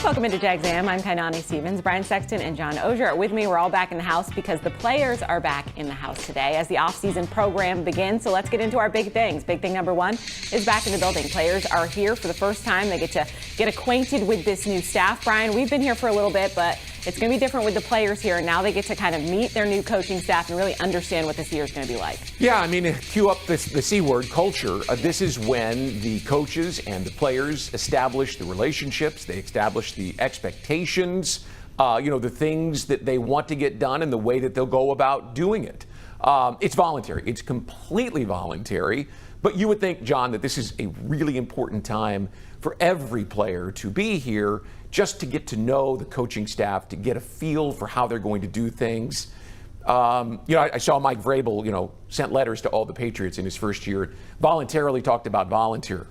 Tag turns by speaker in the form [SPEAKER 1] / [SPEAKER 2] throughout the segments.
[SPEAKER 1] Welcome into Jags AM. I'm Kainani Stevens. Brian Sexton and John Oehser are with me. We're all back in the house because the players are back in the house today as the offseason program begins. So let's get into our big things. Big thing number one is back in the building. Players are here for the first time. They get to get acquainted with this new staff. Brian, we've been here for a little bit, but it's going to be different with the players here. Now they get to kind of meet their new coaching staff and really understand what this year is going to be like.
[SPEAKER 2] Yeah, I mean, cue up the C word, culture. This is when the coaches and the players establish the relationships. They establish the expectations, the things that they want to get done and the way that they'll go about doing it. It's voluntary. It's completely voluntary. But you would think, John, that this is a really important time for every player to be here just to get to know the coaching staff, to get a feel for how they're going to do things. I saw Mike Vrabel, sent letters to all the Patriots in his first year, voluntarily talked about volunteer.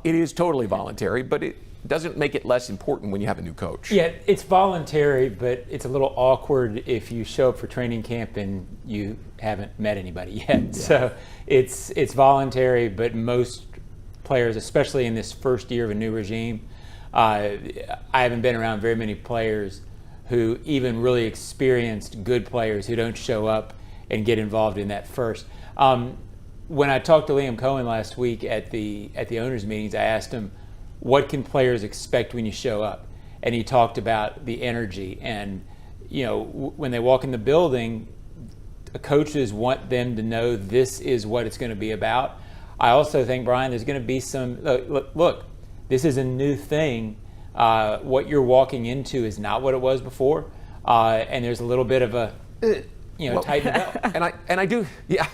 [SPEAKER 2] It is totally voluntary, but it doesn't make it less important when you have a new coach.
[SPEAKER 3] Yeah, it's voluntary, but it's a little awkward if you show up for training camp and you haven't met anybody yet. Yeah. So it's voluntary, but most players, especially in this first year of a new regime, I haven't been around very many players who, even really experienced good players, who don't show up and get involved in that first. When I talked to Liam Cohen last week at the owners' meetings, I asked him, what can players expect when you show up? And he talked about the energy. And, when they walk in the building, the coaches want them to know this is what it's going to be about. I also think, Brian, there's going to be some, look, this is a new thing. What you're walking into is not what it was before. And there's a little bit of a, tighten the belt.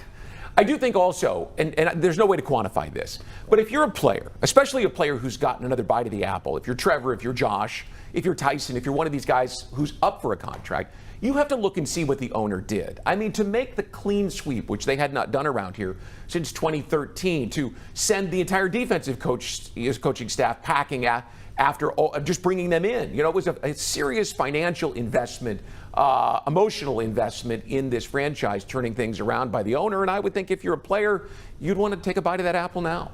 [SPEAKER 2] I do think also, and there's no way to quantify this, but if you're a player, especially a player who's gotten another bite of the apple, if you're Trevor, if you're Josh, if you're Tyson, if you're one of these guys who's up for a contract, you have to look and see what the owner did. I mean, to make the clean sweep, which they had not done around here since 2013, to send the entire defensive coaching staff packing after just bringing them in. It was a serious financial investment, emotional investment in this franchise, turning things around by the owner. And I would think if you're a player, you'd want to take a bite of that apple now.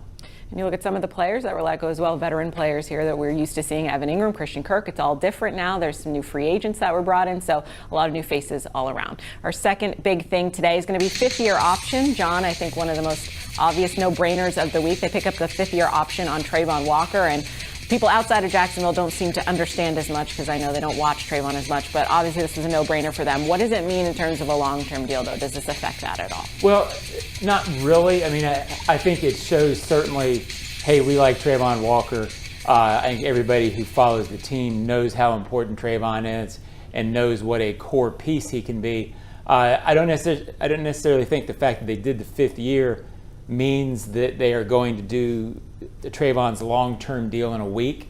[SPEAKER 1] And you look at some of the players that were let go as well, veteran players here that we're used to seeing, Evan Ingram, Christian Kirk. It's all different now. There's some new free agents that were brought in, so a lot of new faces all around. Our second big thing today is going to be fifth-year option. John, I think one of the most obvious no-brainers of the week. They pick up the fifth-year option on Trayvon Walker, and people outside of Jacksonville don't seem to understand as much because I know they don't watch Trayvon as much, but obviously this is a no-brainer for them. What does it mean in terms of a long-term deal, though? Does this affect that at all?
[SPEAKER 3] Well, not really. I mean, I think it shows certainly, hey, we like Trayvon Walker. I think everybody who follows the team knows how important Trayvon is and knows what a core piece he can be. I don't necessarily think the fact that they did the fifth year means that they are going to do Trayvon's long-term deal in a week.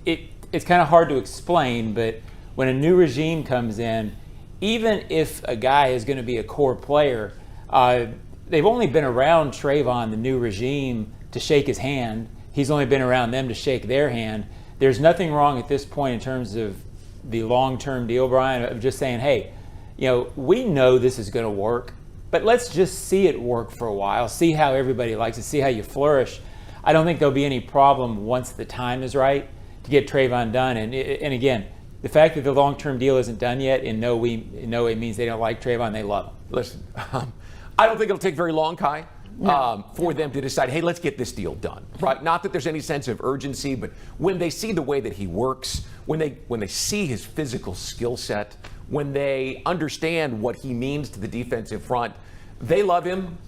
[SPEAKER 3] It's kind of hard to explain, but when a new regime comes in, even if a guy is going to be a core player, they've only been around Trayvon, the new regime, to shake his hand. He's only been around them to shake their hand. There's nothing wrong at this point in terms of the long-term deal, Brian, of just saying, hey, we know this is going to work, but let's just see it work for a while, see how everybody likes it, see how you flourish. I don't think there'll be any problem once the time is right to get Trayvon done. And again, the fact that the long-term deal isn't done yet in no way means they don't like Trayvon. They love him.
[SPEAKER 2] Listen, I don't think it'll take very long, Kai, for them to decide, hey, let's get this deal done. Right? Not that there's any sense of urgency, but when they see the way that he works, when they see his physical skill set, when they understand what he means to the defensive front, they love him.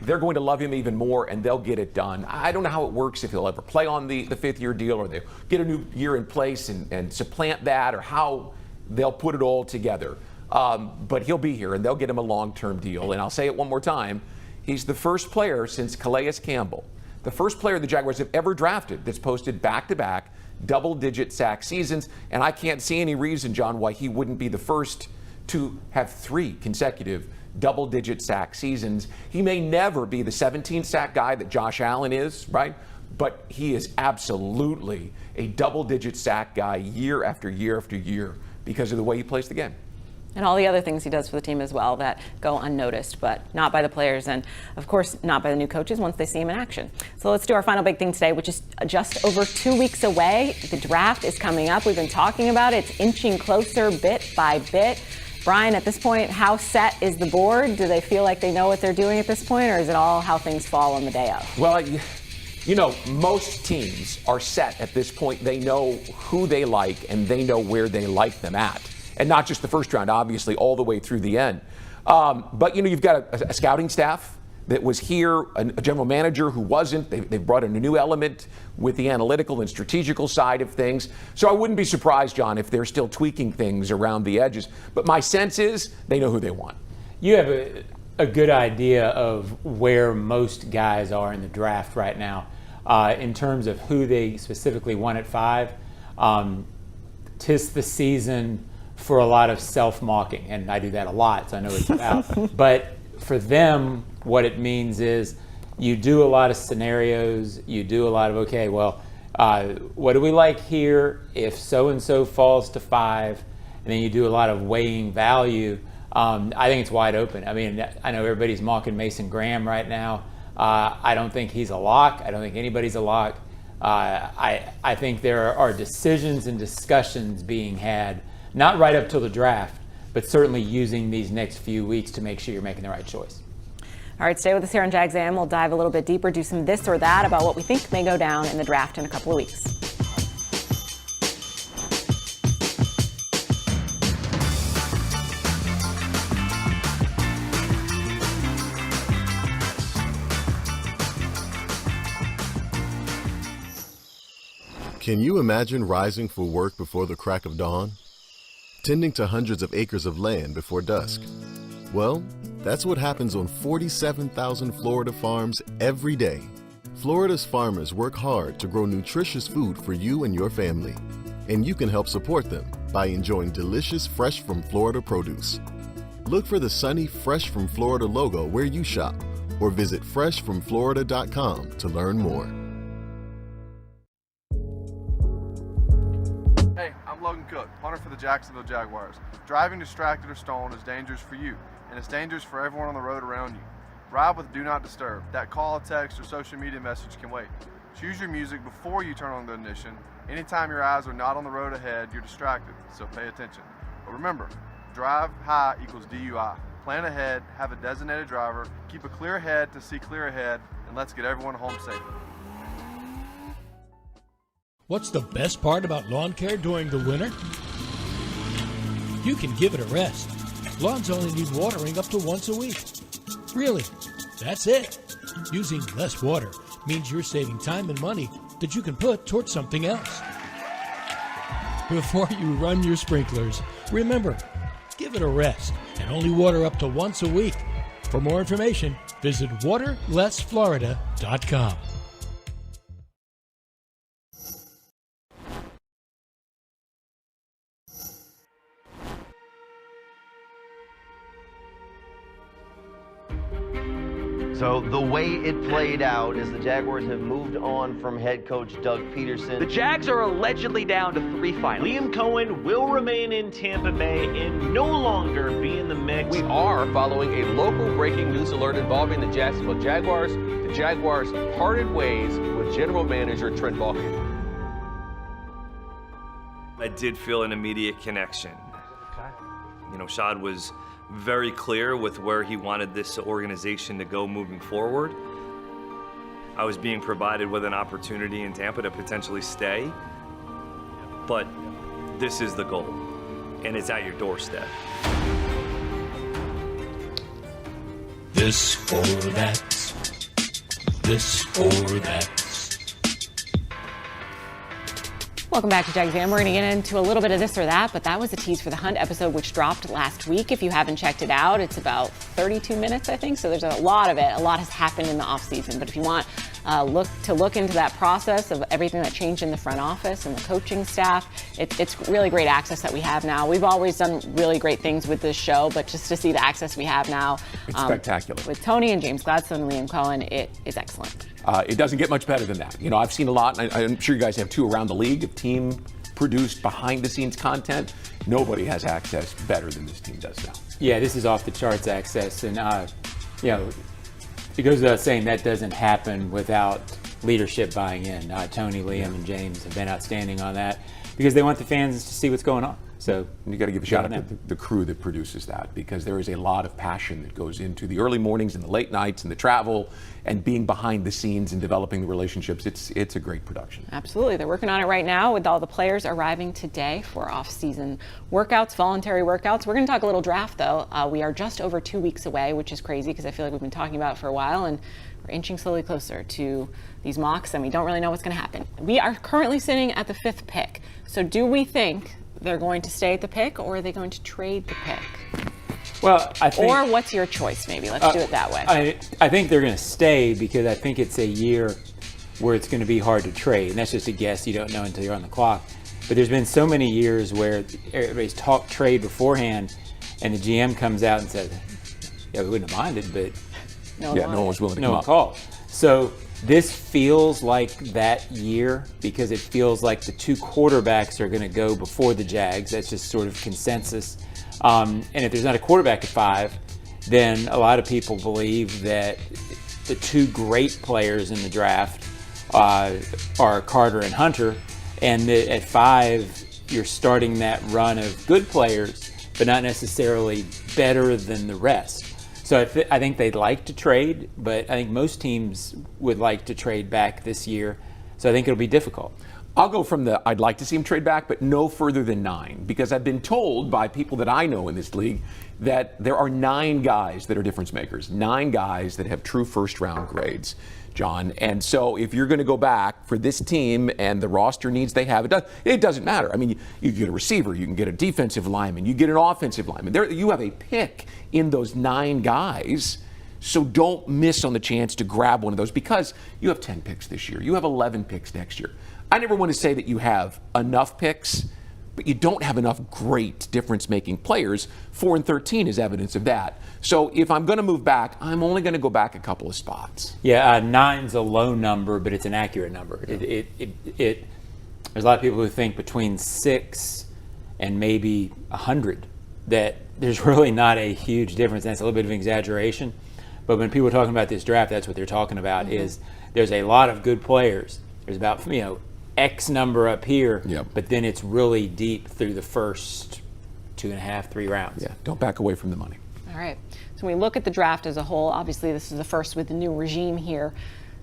[SPEAKER 2] They're going to love him even more, and they'll get it done. I don't know how it works, if he'll ever play on the fifth-year deal, or they'll get a new year in place and supplant that, or how they'll put it all together. But he'll be here, and they'll get him a long-term deal. And I'll say it one more time. He's the first player since Calais Campbell, the first player the Jaguars have ever drafted that's posted back-to-back double-digit sack seasons. And I can't see any reason, John, why he wouldn't be the first to have 3 consecutive double-digit sack seasons. He may never be the 17-sack guy that Josh Allen is, right? But he is absolutely a double-digit sack guy year after year after year because of the way he plays the game.
[SPEAKER 1] And all the other things he does for the team as well that go unnoticed, but not by the players and, of course, not by the new coaches once they see him in action. So let's do our final big thing today, which is just over 2 weeks away. The draft is coming up. We've been talking about it. It's inching closer bit by bit. Brian, at this point, how set is the board? Do they feel like they know what they're doing at this point, or is it all how things fall on the day of?
[SPEAKER 2] Well, you know, most teams are set at this point. They know who they like and they know where they like them at. And not just the first round, obviously, all the way through the end. But, you know, you've got a scouting staff that was here, a general manager who wasn't. They've brought in a new element with the analytical and strategical side of things. So I wouldn't be surprised, John, if they're still tweaking things around the edges. But my sense is they know who they want. You have
[SPEAKER 3] a good idea of where most guys are in the draft right now in terms of who they specifically want at 5. 'Tis the season for a lot of self-mocking, and I do that a lot, so I know what it's about. But for them, what it means is you do a lot of scenarios, you do a lot of, okay, well, what do we like here if so-and-so falls to 5, and then you do a lot of weighing value. I think it's wide open. I mean, I know everybody's mocking Mason Graham right now. I don't think he's a lock. I don't think anybody's a lock. I think there are decisions and discussions being had, not right up till the draft, but certainly using these next few weeks to make sure you're making the right choice.
[SPEAKER 1] All right, stay with us here on Jags AM. We'll dive a little bit deeper, do some this or that about what we think may go down in the draft in a couple of weeks.
[SPEAKER 4] Can you imagine rising for work before the crack of dawn? Tending to hundreds of acres of land before dusk? Well, that's what happens on 47,000 Florida farms every day. Florida's farmers work hard to grow nutritious food for you and your family. And you can help support them by enjoying delicious Fresh from Florida produce. Look for the sunny Fresh from Florida logo where you shop, or visit freshfromflorida.com to learn more.
[SPEAKER 5] Hey, I'm Logan Cook, punter for the Jacksonville Jaguars. Driving distracted or stolen is dangerous for you, and it's dangerous for everyone on the road around you. Ride with Do Not Disturb. That call, text, or social media message can wait. Choose your music before you turn on the ignition. Anytime your eyes are not on the road ahead, you're distracted, so pay attention. But remember, drive high equals DUI. Plan ahead, have a designated driver, keep a clear head to see clear ahead, and let's get everyone home safely.
[SPEAKER 6] What's the best part about lawn care during the winter? You can give it a rest. Lawns only need watering up to once a week. Really, that's it. Using less water means you're saving time and money that you can put towards something else. Before you run your sprinklers, remember, give it a rest and only water up to once a week. For more information, visit waterlessflorida.com.
[SPEAKER 7] So the way it played out is the Jaguars have moved on from head coach Doug Peterson.
[SPEAKER 8] The Jags are allegedly down to 3 finals.
[SPEAKER 9] Liam Cohen will remain in Tampa Bay and no longer be in the mix.
[SPEAKER 10] We are following a local breaking news alert involving the Jacksonville Jaguars. The Jaguars parted ways with general manager Trayvon Walker.
[SPEAKER 9] I did feel an immediate connection. You know, Shad was very clear with where he wanted this organization to go moving forward. I was being provided with an opportunity in Tampa to potentially stay, but this is the goal, and it's at your doorstep.
[SPEAKER 6] This or that. This or that.
[SPEAKER 1] Welcome back to Jags AM. We're going to get into a little bit of this or that, but that was a tease for the Hunt episode, which dropped last week. If you haven't checked it out, it's about 32 minutes, I think. So there's a lot of it. A lot has happened in the offseason. But if you want look into that process of everything that changed in the front office and the coaching staff, it's really great access that we have now. We've always done really great things with this show, but just to see the access we have now.
[SPEAKER 2] It's spectacular. With
[SPEAKER 1] Tony and James Gladstone and Liam Cohen, it is excellent.
[SPEAKER 2] It doesn't get much better than that. You know, I've seen a lot, and I'm sure you guys have too, around the league of team produced behind-the-scenes content, nobody has access better than this team does now.
[SPEAKER 3] Yeah, this is off the charts access, and it goes without saying that doesn't happen without leadership buying in. Tony, Liam, and James have been outstanding on that because they want the fans to see what's going on. So
[SPEAKER 2] you got to give a shout out to the crew that produces that, because there is a lot of passion that goes into the early mornings and the late nights and the travel and being behind the scenes and developing the relationships. It's a great production.
[SPEAKER 1] Absolutely. They're working on it right now with all the players arriving today for off-season workouts, voluntary workouts. We're going to talk a little draft, though. We are just over 2 weeks away, which is crazy because I feel like we've been talking about it for a while, and we're inching slowly closer to these mocks, and we don't really know what's going to happen. We are currently sitting at the 5th pick. So do we think they're going to stay at the pick, or are they going to trade the pick?
[SPEAKER 3] Well, I think,
[SPEAKER 1] or what's your choice, maybe? Let's do it that way.
[SPEAKER 3] I think they're going to stay because I think it's a year where it's going to be hard to trade. And that's just a guess. You don't know until you're on the clock. But there's been so many years where everybody's talked trade beforehand, and the GM comes out and says, yeah, we wouldn't have minded, but
[SPEAKER 2] no one was willing to come up.
[SPEAKER 3] Call. So this feels like that year because it feels like the 2 quarterbacks are going to go before the Jags. That's just sort of consensus. And if there's not a quarterback at 5, then a lot of people believe that the 2 great players in the draft are Carter and Hunter. And that at 5, you're starting that run of good players, but not necessarily better than the rest. So I think they'd like to trade, but I think most teams would like to trade back this year. So I think it'll be difficult.
[SPEAKER 2] I'll go from the I'd like to see him trade back, but no further than 9, because I've been told by people that I know in this league that there are 9 guys that are difference makers, 9 guys that have true first-round grades, John. And so if you're going to go back for this team and the roster needs they have, it doesn't matter. I mean, you get a receiver, you can get a defensive lineman, you get an offensive lineman. You have a pick in those 9 guys. So don't miss on the chance to grab one of those, because you have 10 picks this year. You have 11 picks next year. I never want to say that you have enough picks, but you don't have enough great difference-making players. 4 and 13 is evidence of that. So if I'm going to move back, I'm only going to go back a couple of spots.
[SPEAKER 3] Yeah, 9's a low number, but it's an accurate number. There's a lot of people who think between 6 and maybe 100 that there's really not a huge difference. That's a little bit of an exaggeration. But when people are talking about this draft, that's what they're talking about. Is there's a lot of good players. There's about X number up here, but then it's really deep through the first 2.5, 3 rounds.
[SPEAKER 2] Yeah, don't back away from the money.
[SPEAKER 1] All right. So when we look at the draft as a whole, obviously this is the first with the new regime here.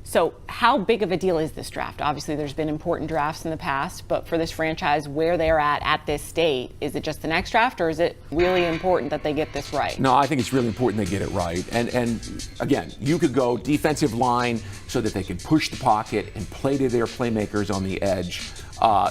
[SPEAKER 1] So how big of a deal is this draft? Obviously there's been important drafts in the past, but for this franchise where they're at this state, is it just the next draft, or is it really important that they get this right?
[SPEAKER 2] No, I think it's really important they get it right. And again, you could go defensive line so that they can push the pocket and play to their playmakers on the edge.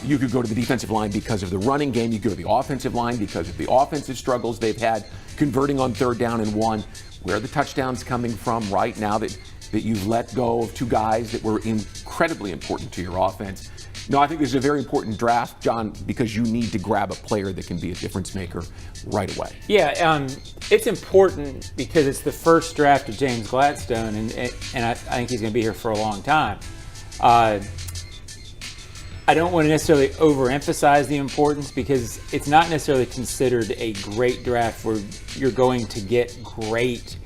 [SPEAKER 2] You could go to the defensive line because of the running game. You could go to the offensive line because of the offensive struggles they've had converting on 3rd down and 1. Where are the touchdowns coming from right now that you've let go of 2 guys that were incredibly important to your offense? No, I think this is a very important draft, John, because you need to grab a player that can be a difference maker right away.
[SPEAKER 3] Yeah, it's important because it's the first draft of James Gladstone, and I think he's going to be here for a long time. I don't want to necessarily overemphasize the importance because it's not necessarily considered a great draft where you're going to get great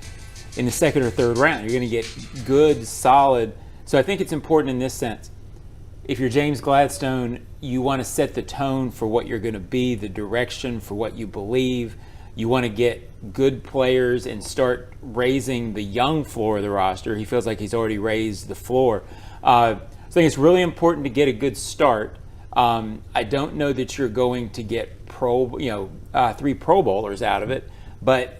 [SPEAKER 3] in the 2nd or 3rd round. You're going to get good, solid. So I think it's important in this sense. If you're James Gladstone, you want to set the tone for what you're going to be, the direction for what you believe. You want to get good players and start raising the young floor of the roster. He feels like he's already raised the floor. So I think it's really important to get a good start. I don't know that you're going to get 3 Pro Bowlers out of it, but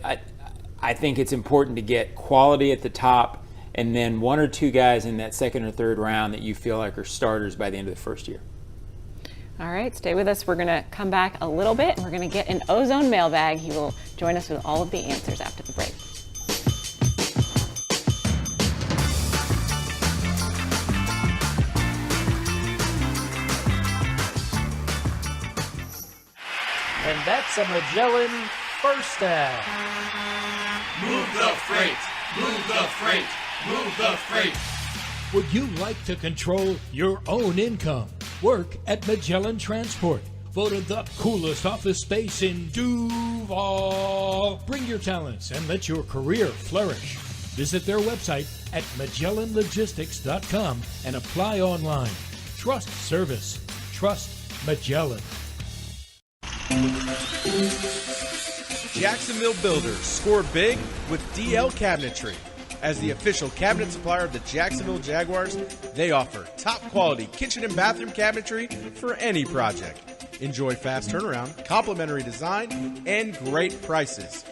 [SPEAKER 3] I think it's important to get quality at the top and then 1 or 2 guys in that 2nd or 3rd round that you feel like are starters by the end of the first year.
[SPEAKER 1] All right, stay with us. We're going to come back a little bit and we're going to get an Ozone mailbag. He will join us with all of the answers after the break.
[SPEAKER 6] And that's a Magellan first down.
[SPEAKER 11] Move the freight, move the freight, move the freight.
[SPEAKER 6] Would you like to control your own income? Work at Magellan Transport. Voted the coolest office space in Duval. Bring your talents and let your career flourish. Visit their website at MagellanLogistics.com and apply online. Trust service. Trust Magellan.
[SPEAKER 12] Jacksonville builders score big with DL Cabinetry. As the official cabinet supplier of the Jacksonville Jaguars, they offer top quality kitchen and bathroom cabinetry for any project. Enjoy fast turnaround, complimentary design, and great prices.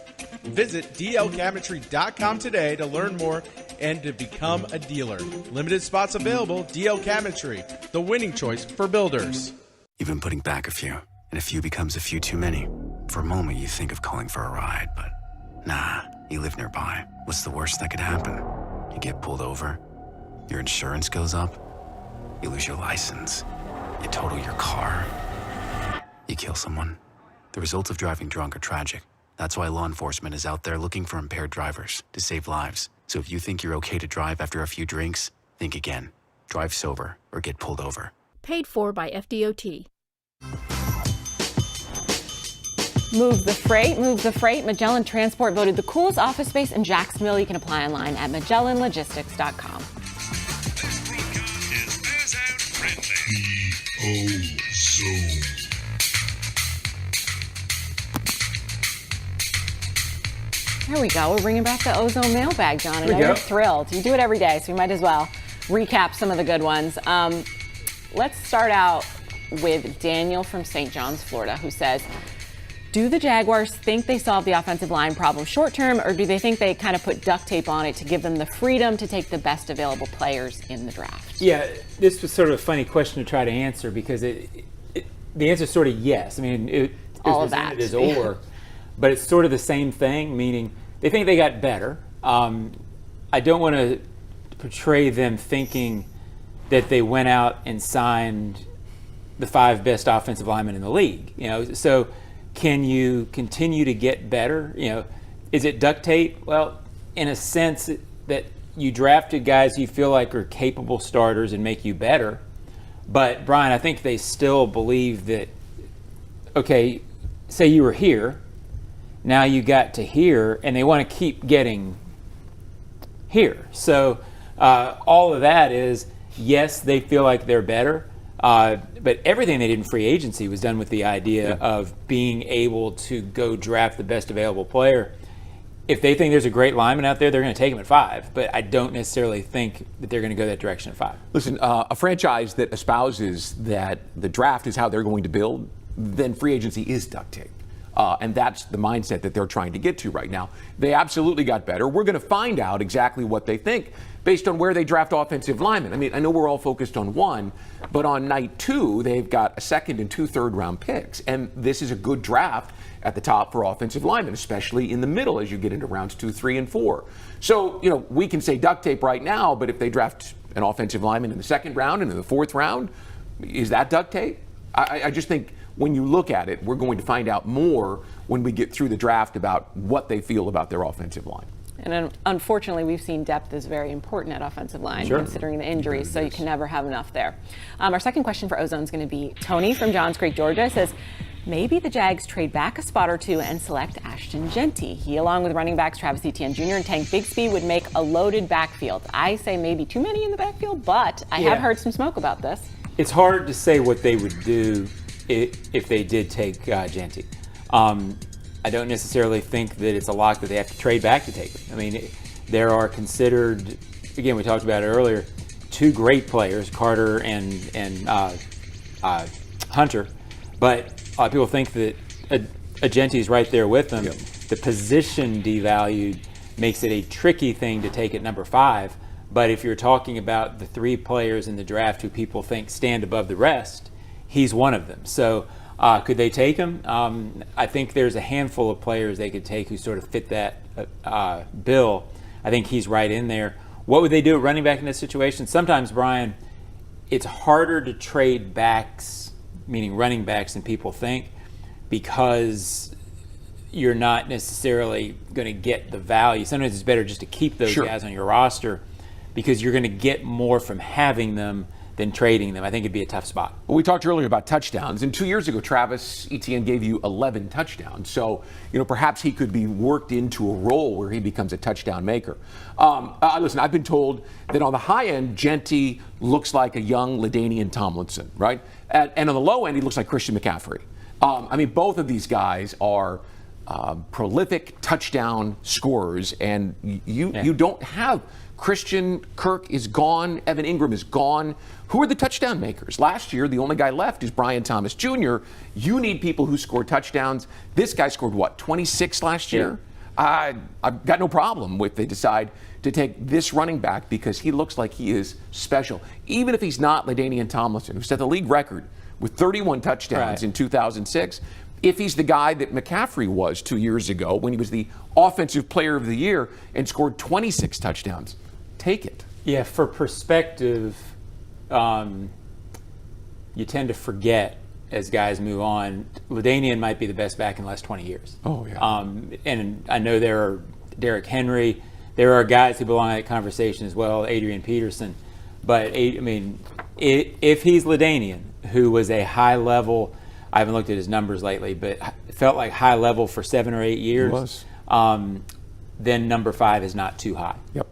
[SPEAKER 12] Visit dlcabinetry.com today to learn more and to become a dealer. Limited spots available. DL Cabinetry, the winning choice for builders.
[SPEAKER 13] You've been putting back a few, and a few becomes a few too many. For a moment, you think of calling for a ride, but nah, you live nearby. What's the worst that could happen? You get pulled over, your insurance goes up, you lose your license, you total your car, you kill someone. The results of driving drunk are tragic. That's why law enforcement is out there looking for impaired drivers to save lives. So if you think you're okay to drive after a few drinks, think again. Drive sober or get pulled over.
[SPEAKER 14] Paid for by FDOT.
[SPEAKER 1] Move the freight, move the freight. Magellan Transport voted the coolest office space in Jacksonville. You can apply online at MagellanLogistics.com.
[SPEAKER 11] Ozone.
[SPEAKER 1] There we go. We're bringing back the Ozone mailbag, John. I know you're thrilled. You do it every day, so we might as well recap some of the good ones. Let's start out with Daniel from St. John's, Florida, who says, do the Jaguars think they solved the offensive line problem short term, or do they think they kind of put duct tape on it to give them the freedom to take the best available players in the draft?
[SPEAKER 3] Yeah, this was sort of a funny question to try to answer because the answer is sort of yes. I mean, it was presented as or, but it's sort of the same thing, meaning they think they got better. I don't want to portray them thinking that they went out and signed the 5 best offensive linemen in the league. So can you continue to get better? Is it duct tape? Well, in a sense that you drafted guys you feel like are capable starters and make you better. But Brian, I think they still believe that, okay, say you were here, now you got to here, and they want to keep getting here. So all of that is, yes, they feel like they're better, but everything they did in free agency was done with the idea of being able to go draft the best available player. If they think there's a great lineman out there, they're going to take him at 5, but I don't necessarily think that they're going to go that direction at 5.
[SPEAKER 2] Listen, a franchise that espouses that the draft is how they're going to build, then free agency is duct tape. And that's the mindset that they're trying to get to right now. They absolutely got better. We're going to find out exactly what they think based on where they draft offensive linemen. I mean, I know we're all focused on one, but on night 2, they've got a 2nd and 2 third-round picks. And this is a good draft at the top for offensive linemen, especially in the middle as you get into rounds 2, 3, and 4. So, we can say duct tape right now, but if they draft an offensive lineman in the 2nd round and in the 4th round, is that duct tape? I just think when you look at it, we're going to find out more when we get through the draft about what they feel about their offensive line.
[SPEAKER 1] And unfortunately, we've seen depth is very important at offensive line, considering the injuries, so you can never have enough there. Our second question for Ozone is going to be Tony from Johns Creek, Georgia, says, maybe the Jags trade back a spot or 2 and select Ashton Jeanty. He, along with running backs Travis Etienne Jr. and Tank Bigsby, would make a loaded backfield. I say maybe too many in the backfield, but I have heard some smoke about this.
[SPEAKER 3] It's hard to say what they would do if they did take Jeanty. I don't necessarily think that it's a lock that they have to trade back to take him. I mean, there are considered, again, we talked about it earlier, 2 great players, Carter and Hunter, but a lot of people think that Jeanty's right there with them. Yep. The position devalued makes it a tricky thing to take at number 5, but if you're talking about the 3 players in the draft who people think stand above the rest, he's one of them. So could they take him? I think there's a handful of players they could take who sort of fit that bill. I think he's right in there. What would they do at running back in this situation? Sometimes, Brian, it's harder to trade backs, meaning running backs, than people think, because you're not necessarily going to get the value. Sometimes it's better just to keep those guys on your roster because you're going to get more from having them than trading them. I think it'd be a tough spot.
[SPEAKER 2] Well, we talked earlier about touchdowns, and 2 years ago, Travis Etienne gave you 11 touchdowns. So, perhaps he could be worked into a role where he becomes a touchdown maker. Listen, I've been told that on the high end, Genty looks like a young LaDainian Tomlinson, right? And on the low end, he looks like Christian McCaffrey. Both of these guys are prolific touchdown scorers, and you don't have. Christian Kirk is gone. Evan Ingram is gone. Who are the touchdown makers? Last year, the only guy left is Brian Thomas Jr. You need people who score touchdowns. This guy scored, 26 last year? Yeah. I've got no problem with they decide to take this running back because he looks like he is special. Even if he's not LaDainian Tomlinson, who set the league record with 31 touchdowns in 2006, if he's the guy that McCaffrey was 2 years ago when he was the offensive player of the year and scored 26 touchdowns, take it.
[SPEAKER 3] Yeah, for perspective, you tend to forget as guys move on. LaDainian might be the best back in the last 20 years.
[SPEAKER 2] Oh, yeah.
[SPEAKER 3] And I know there are Derrick Henry. There are guys who belong in that conversation as well, Adrian Peterson. But, if he's LaDainian, who was a high level, I haven't looked at his numbers lately, but it felt like high level for 7 or 8 years.
[SPEAKER 2] He was.
[SPEAKER 3] Then number 5 is not too high.
[SPEAKER 2] Yep.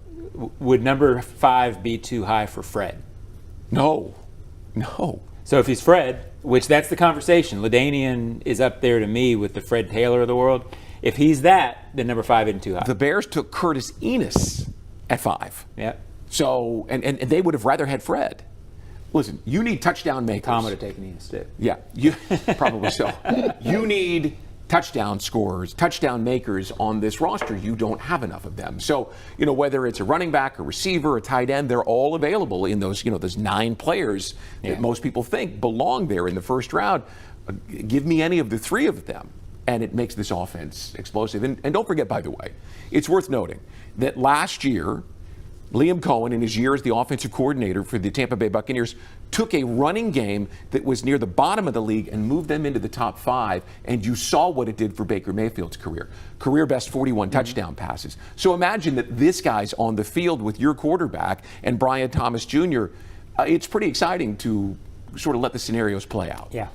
[SPEAKER 3] Would number 5 be too high for Fred?
[SPEAKER 2] No.
[SPEAKER 3] So if he's Fred, which that's the conversation, LaDainian is up there to me with the Fred Taylor of the world. If he's that, then number 5 isn't too high.
[SPEAKER 2] The Bears took Curtis Enis at 5.
[SPEAKER 3] Yeah.
[SPEAKER 2] So, and they would have rather had Fred. Listen, you need touchdown makers.
[SPEAKER 3] Tom would have taken Enis too.
[SPEAKER 2] Yeah, probably so. You need touchdown scorers, touchdown makers on this roster. You don't have enough of them. So, whether it's a running back, a receiver, a tight end, they're all available in those, those 9 players that most people think belong there in the first round. Give me any of the 3 of them, and it makes this offense explosive. And don't forget, by the way, it's worth noting that last year, Liam Cohen, in his year as the offensive coordinator for the Tampa Bay Buccaneers, took a running game that was near the bottom of the league and moved them into the top 5, and you saw what it did for Baker Mayfield's career. Career best 41 touchdown passes. So imagine that this guy's on the field with your quarterback and Brian Thomas Jr. It's pretty exciting to sort of let the scenarios play out.
[SPEAKER 3] Yeah.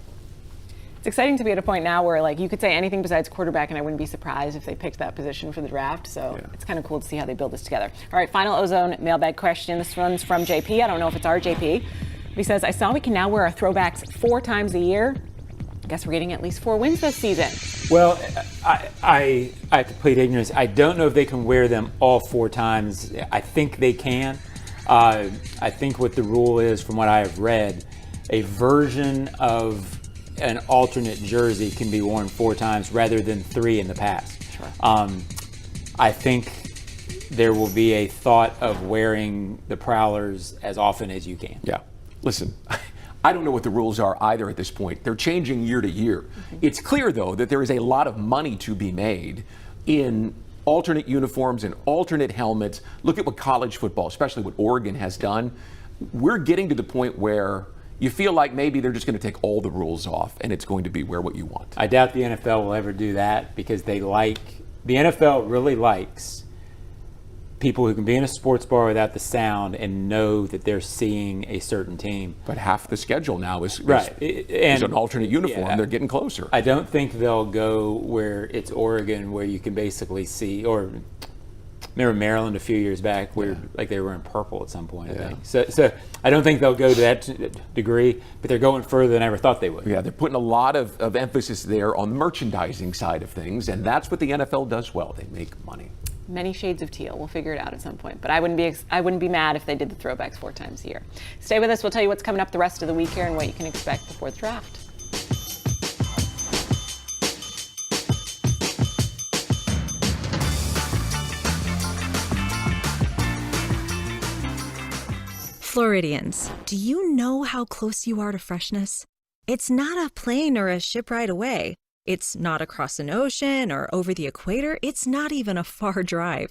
[SPEAKER 1] It's exciting to be at a point now where you could say anything besides quarterback, and I wouldn't be surprised if they picked that position for the draft. So It's kind of cool to see how they build this together. All right, final Ozone mailbag question. This one's from JP. I don't know if it's our JP. He says, I saw we can now wear our throwbacks 4 times a year. I guess we're getting at least 4 wins this season.
[SPEAKER 3] Well, I complete ignorance. I don't know if they can wear them all 4 times. I think they can. I think what the rule is, from what I have read, a version of an alternate jersey can be worn 4 times rather than 3 in the past.
[SPEAKER 1] Sure.
[SPEAKER 3] I think there will be a thought of wearing the Prowlers as often as you can.
[SPEAKER 2] Yeah. Listen, I don't know what the rules are either at this point. They're changing year to year. Mm-hmm. It's clear, though, that there is a lot of money to be made in alternate uniforms and alternate helmets. Look at what college football, especially what Oregon has done. We're getting to the point where you feel like maybe they're just going to take all the rules off and it's going to be wear what you want.
[SPEAKER 3] I doubt the NFL will ever do that because the NFL really likes people who can be in a sports bar without the sound and know that they're seeing a certain team.
[SPEAKER 2] But half the schedule now is
[SPEAKER 3] and
[SPEAKER 2] an alternate uniform. Yeah, they're getting closer.
[SPEAKER 3] I don't think they'll go where it's Oregon, where you can basically see, or remember Maryland a few years back where they were in purple at some point, I think. So I don't think they'll go to that degree, but they're going further than I ever thought they would.
[SPEAKER 2] Yeah, they're putting a lot of emphasis there on the merchandising side of things, and that's what the NFL does well. They make money.
[SPEAKER 1] Many shades of teal. We'll figure it out at some point. But I wouldn't be mad if they did the throwbacks 4 times a year. Stay with us. We'll tell you what's coming up the rest of the week here and what you can expect before the draft.
[SPEAKER 15] Floridians, do you know how close you are to freshness? It's not a plane or a ship ride away. It's not across an ocean or over the equator. It's not even a far drive.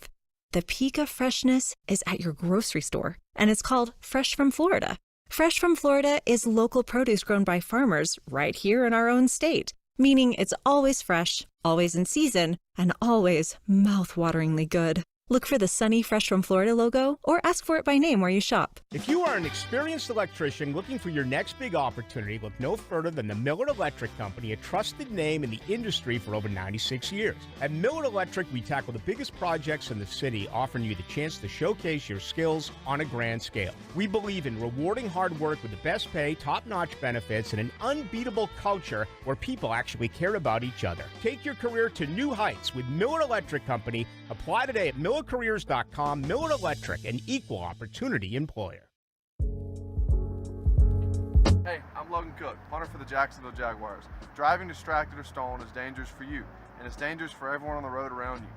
[SPEAKER 15] The peak of freshness is at your grocery store, and it's called Fresh from Florida. Fresh from Florida is local produce grown by farmers right here in our own state, meaning it's always fresh, always in season, and always mouth-wateringly good. Look for the sunny Fresh from Florida logo or ask for it by name where you shop.
[SPEAKER 16] If you are an experienced electrician looking for your next big opportunity, look no further than the Miller Electric Company, a trusted name in the industry for over 96 years. At Miller Electric, we tackle the biggest projects in the city, offering you the chance to showcase your skills on a grand scale. We believe in rewarding hard work with the best pay, top-notch benefits, and an unbeatable culture where people actually care about each other. Take your career to new heights with Miller Electric Company. Apply today at millercareers.com. Miller Electric, an equal opportunity employer.
[SPEAKER 5] Hey, I'm Logan Cook, punter for the Jacksonville Jaguars. Driving distracted or stolen is dangerous for you, and it's dangerous for everyone on the road around you.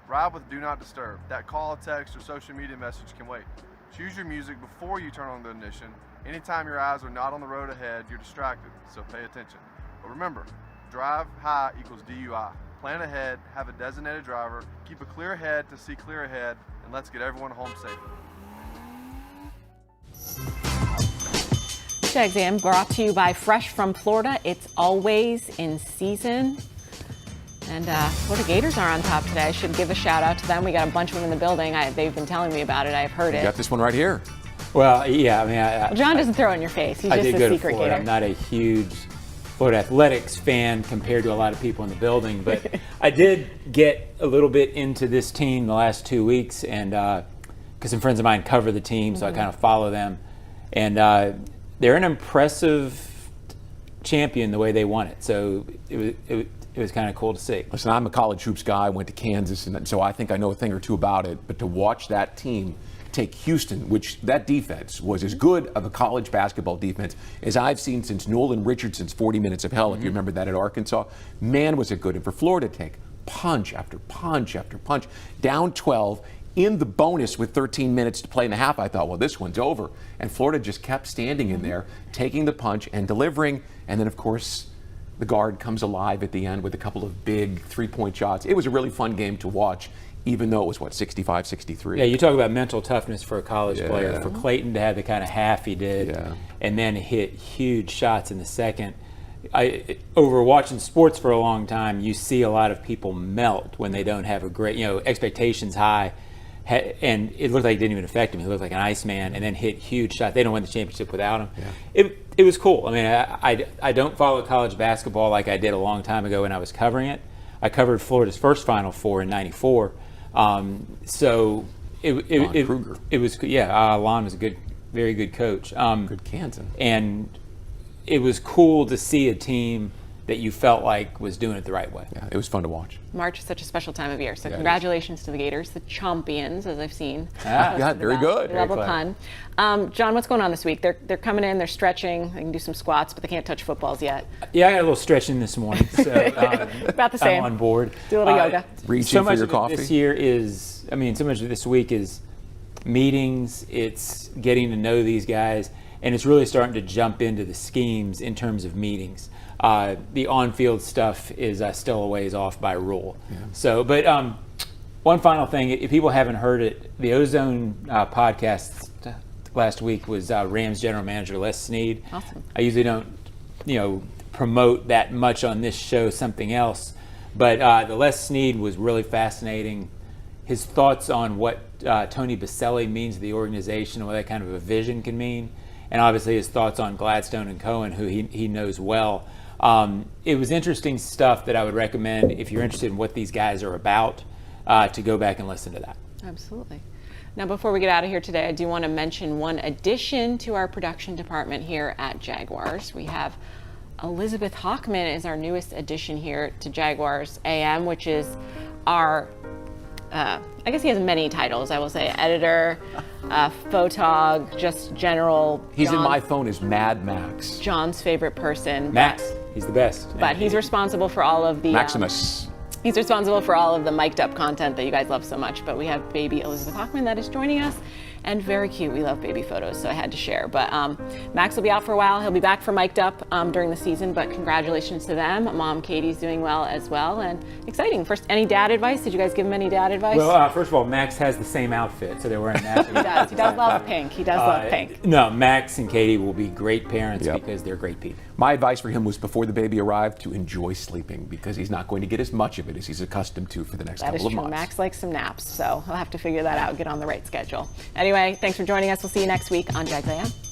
[SPEAKER 5] Ride with Do Not Disturb. That call, text, or social media message can wait. Choose your music before you turn on the ignition. Anytime your eyes are not on the road ahead, you're distracted, so pay attention. But remember, drive high equals DUI. Plan ahead, have a designated driver, keep a clear head to see clear ahead, and let's get everyone home safely.
[SPEAKER 1] Jags AM brought to you by Fresh from Florida. It's always in season. And Florida Gators are on top today. I should give a shout out to them. We got a bunch of them in the building. They've been telling me about it. I've heard it.
[SPEAKER 2] You got this one right here.
[SPEAKER 3] Well, yeah, I mean,
[SPEAKER 1] well, John doesn't throw it in your face. He's just a secret Gator.
[SPEAKER 3] I'm not a huge Florida Athletics fan compared to a lot of people in the building, but I did get a little bit into this team the last 2 weeks, and because some friends of mine cover the team, so I kind of follow them, and they're an impressive champion the way they won it. So it was kind of cool to see.
[SPEAKER 2] Listen, I'm a college hoops guy. I went to Kansas, and so I think I know a thing or two about it. But to watch that team take Houston, which that defense was as good of a college basketball defense as I've seen since Nolan Richardson's 40 Minutes of Hell, if you remember that at Arkansas. Man, was it good. And for Florida to take punch after punch after punch, down 12, in the bonus with 13 minutes to play in the half, I thought, well, this one's over. And Florida just kept standing in there, taking the punch and delivering. And then, of course, the guard comes alive at the end with a couple of big three-point shots. It was a really fun game to watch, even though it was, 65-63?
[SPEAKER 3] Yeah, you talk about mental toughness for a college player. For Clayton to have the kind of half he did and then hit huge shots in the second. Over watching sports for a long time, you see a lot of people melt when they don't have a great, expectations high. And it looked like it didn't even affect him. He looked like an Iceman and then hit huge shots. They don't win the championship without him. Yeah. It was cool. I mean, I don't follow college basketball like I did a long time ago when I was covering it. I covered Florida's first Final Four in '94. So it was, Lon was a very good coach.
[SPEAKER 2] Good Kansan.
[SPEAKER 3] And it was cool to see a team that you felt like was doing it the right way.
[SPEAKER 2] Yeah, it was fun to watch.
[SPEAKER 1] March is such a special time of year, so congratulations to the Gators, the champions, as I've seen.
[SPEAKER 2] Yeah, very good.
[SPEAKER 1] Love a pun. John, what's going on this week? They're coming in, they're stretching, they can do some squats, but they can't touch footballs yet.
[SPEAKER 3] Yeah, I got a little stretching this morning, so
[SPEAKER 1] about the same.
[SPEAKER 3] I'm on board.
[SPEAKER 1] Do a little yoga.
[SPEAKER 2] Reaching for your coffee.
[SPEAKER 3] This year is, so much of this week is meetings, it's getting to know these guys, and it's really starting to jump into the schemes in terms of meetings. The on-field stuff is still a ways off by rule. Yeah. So, but one final thing, if people haven't heard it, the Ozone podcast last week was Rams general manager Les Snead.
[SPEAKER 1] Awesome.
[SPEAKER 3] I usually don't, promote that much on this show, something else, but the Les Snead was really fascinating. His thoughts on what Tony Baselli means to the organization and what that kind of a vision can mean, and obviously his thoughts on Gladstone and Cohen, who he knows well. It was interesting stuff that I would recommend if you're interested in what these guys are about to go back and listen to that.
[SPEAKER 1] Absolutely. Now, before we get out of here today, I do want to mention one addition to our production department here at Jaguars. We have Elizabeth Hockman is our newest addition here to Jaguars AM, which is our, I guess he has many titles, I will say, editor, photog, just general.
[SPEAKER 2] He's in my phone as Mad Max.
[SPEAKER 1] John's favorite person.
[SPEAKER 3] Max, he's the best.
[SPEAKER 1] But he's responsible for all of the
[SPEAKER 2] Maximus.
[SPEAKER 1] He's responsible for all of the mic'd up content that you guys love so much. But we have baby Elizabeth Hockman that is joining us, and very cute. We love baby photos, so I had to share. But Max will be out for a while. He'll be back for mic'd up during the season. But congratulations to them. Mom Katie's doing well as well, and exciting. First, any dad advice? Did you guys give him any dad advice?
[SPEAKER 3] Well, first of all, Max has the same outfit, so they're wearing matching.
[SPEAKER 1] He does. He does love pink. He does love pink.
[SPEAKER 3] No, Max and Katie will be great parents because they're great people.
[SPEAKER 2] My advice for him was before the baby arrived to enjoy sleeping because he's not going to get as much of it as he's accustomed to for the next couple of months.
[SPEAKER 1] Max likes some naps, so he'll have to figure that out, get on the right schedule. Anyway, thanks for joining us. We'll see you next week on Jags AM.